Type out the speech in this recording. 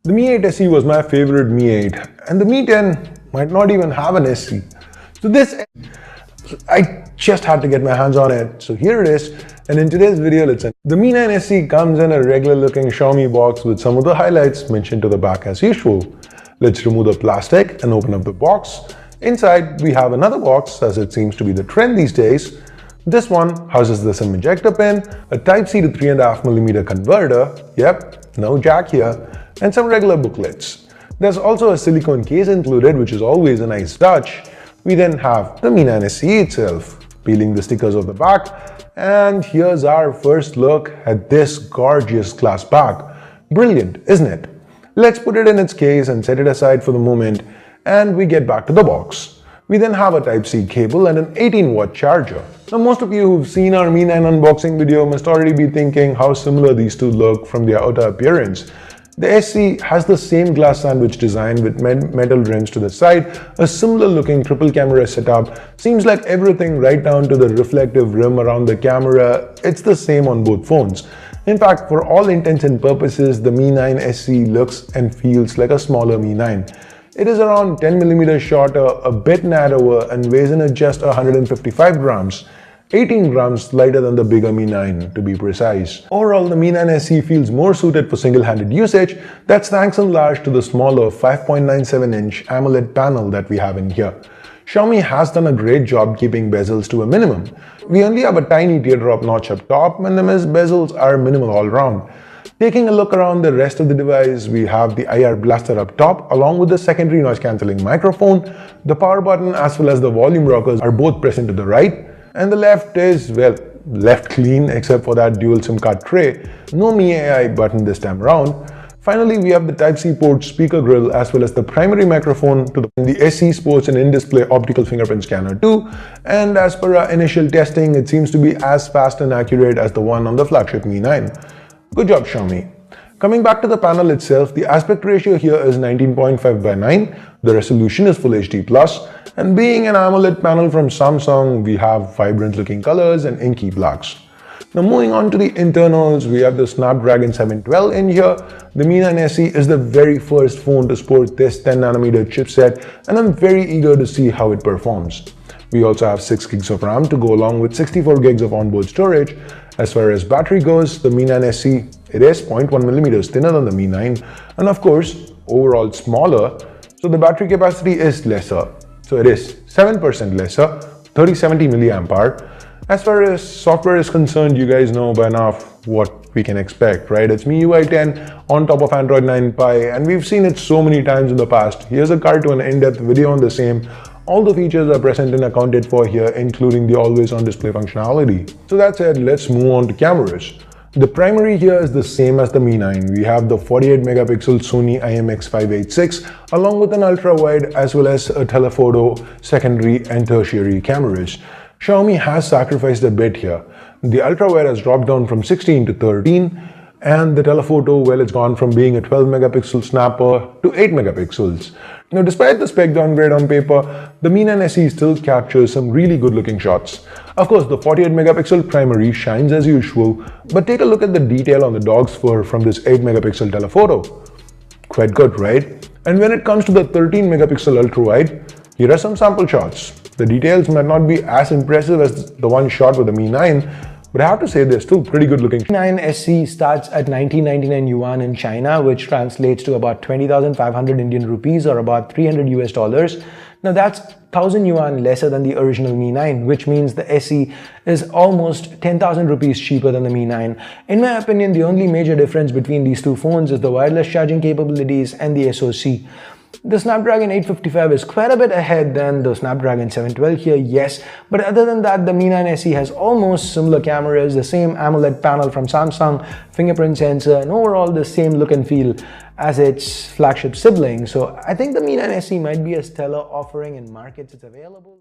The Mi 8 SE was my favorite Mi 8, and the Mi 10 might not even have an SE. So I just had to get my hands on it. So here it is, and in today's video, the Mi 9 SE comes in a regular looking Xiaomi box with some of the highlights mentioned to the back as usual. Let's remove the plastic and open up the box. Inside, we have another box, as it seems to be the trend these days. This one houses the SIM ejector pin, a Type-C to 3.5mm converter, yep, no jack here, and some regular booklets. There's also a silicone case included, which is always a nice touch. We then have the Mi 9 SE itself, peeling the stickers off the back, and here's our first look at this gorgeous glass back. Brilliant, isn't it? Let's put it in its case and set it aside for the moment, and we get back to the box. We then have a Type-C cable and an 18-watt charger. Now, most of you who've seen our Mi 9 unboxing video must already be thinking how similar these two look from their outer appearance. The SE has the same glass sandwich design with metal rims to the side, a similar looking triple camera setup. Seems like everything right down to the reflective rim around the camera, it's the same on both phones. In fact, for all intents and purposes, the Mi 9 SE looks and feels like a smaller Mi 9. It is around 10mm shorter, a bit narrower, and weighs in at just 155 grams. 18 grams lighter than the bigger Mi 9 to be precise. Overall, the Mi 9 SE feels more suited for single-handed usage. That's thanks in large to the smaller 5.97-inch AMOLED panel that we have in here. Xiaomi has done a great job keeping bezels to a minimum. We only have a tiny teardrop notch up top, and the bezels are minimal all around. Taking a look around the rest of the device, we have the IR blaster up top along with the secondary noise cancelling microphone. The power button as well as the volume rockers are both present to the right. And the left is, well, left clean except for that dual SIM card tray. No MIUI button this time around. Finally, we have the Type-C port speaker grill as well as the primary microphone to the SE sports an in-display optical fingerprint scanner too. And as per our initial testing, it seems to be as fast and accurate as the one on the flagship Mi 9. Good job, Xiaomi. Coming back to the panel itself, the aspect ratio here is 19.5:9. The resolution is Full HD+. And being an AMOLED panel from Samsung, we have vibrant looking colors and inky blacks. Now moving on to the internals, we have the Snapdragon 712 in here. The Mi 9 SE is the very first phone to sport this 10nm chipset, and I'm very eager to see how it performs. We also have 6 gigs of RAM to go along with 64 gigs of onboard storage. As far as battery goes, the Mi 9 SE, it is 0.1mm thinner than the Mi 9, and of course, overall smaller, so the battery capacity is lesser. So it is 7% lesser, 3070 mAh. As far as software is concerned, you guys know by now what we can expect, right? It's MIUI 10 on top of Android 9 Pie, and we've seen it so many times in the past. Here's a card to an in-depth video on the same. All the features are present and accounted for here, including the always-on display functionality. So that said, let's move on to cameras. The primary here is the same as the Mi 9. We have the 48-megapixel Sony IMX586 along with an ultra-wide as well as a telephoto, secondary and tertiary cameras. Xiaomi has sacrificed a bit here. The ultra-wide has dropped down from 16 to 13, and the telephoto, well, it's gone from being a 12-megapixel snapper to 8 megapixels. Now, despite the spec downgrade on paper, the Mi 9 SE still captures some really good-looking shots. Of course, the 48-megapixel primary shines as usual, but take a look at the detail on the dog's fur from this 8-megapixel telephoto. Quite good, right? And when it comes to the 13-megapixel ultra-wide, here are some sample shots. The details might not be as impressive as the one shot with the Mi 9, but I have to say they're still pretty good looking. Mi 9 SE starts at 1999 yuan in China, which translates to about 20,500 Indian rupees or about $300 US. Now that's 1,000 yuan lesser than the original Mi 9, which means the SE is almost 10,000 rupees cheaper than the Mi 9. In my opinion, the only major difference between these two phones is the wireless charging capabilities and the SoC. The Snapdragon 855 is quite a bit ahead than the Snapdragon 712 here, yes, but other than that, the Mi 9 SE has almost similar cameras, the same AMOLED panel from Samsung, fingerprint sensor, and overall the same look and feel as its flagship sibling. So I think the Mi 9 SE might be a stellar offering in markets it's available.